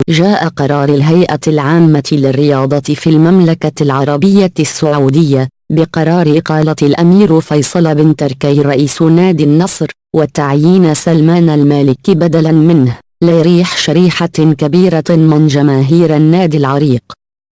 جاء قرار الهيئة العامة للرياضة في المملكة العربية السعودية بقرار إقالة الأمير فيصل بن تركي رئيس نادي النصر، وتعيين سلمان المالكي بدلا منه، ليريح شريحة كبيرة من جماهير النادي العريق.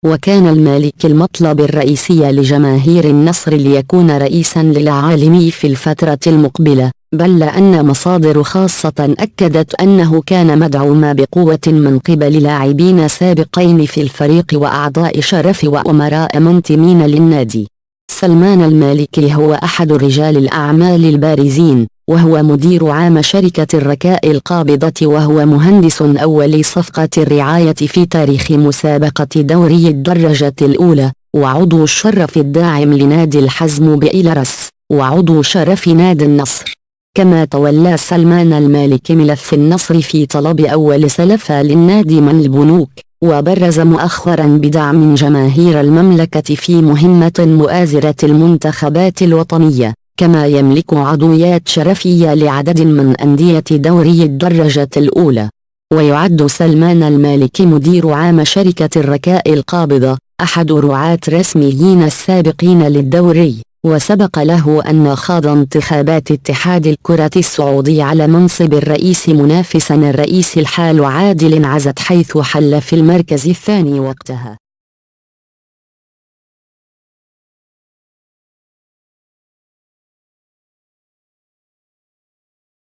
وكان المالكي المطلب الرئيسي لجماهير النصر ليكون رئيسا للعالمي في الفترة المقبلة، بل أن مصادر خاصة أكدت أنه كان مدعوما بقوة من قبل لاعبين سابقين في الفريق وأعضاء شرف وأمراء منتمين للنادي. سلمان المالكي هو أحد رجال الأعمال البارزين، وهو مدير عام شركة الركاء القابضة، وهو مهندس أول صفقة الرعاية في تاريخ مسابقة دوري الدرجة الأولى، وعضو الشرف الداعم لنادي الحزم بإلرس، وعضو شرف نادي النصر. كما تولى سلمان المالكي ملف النصر في طلب أول سلفة للنادي من البنوك، وبرز مؤخرا بدعم جماهير المملكة في مهمة مؤازرة المنتخبات الوطنية، كما يملك عضويات شرفية لعدد من أندية دوري الدرجة الأولى. ويعد سلمان المالكي مدير عام شركة الركاء القابضة أحد رعاة رسميين السابقين للدوري، وسبق له أن خاض انتخابات اتحاد الكرة السعودي على منصب الرئيس منافسا الرئيس الحال عادل عزت، حيث حل في المركز الثاني وقتها.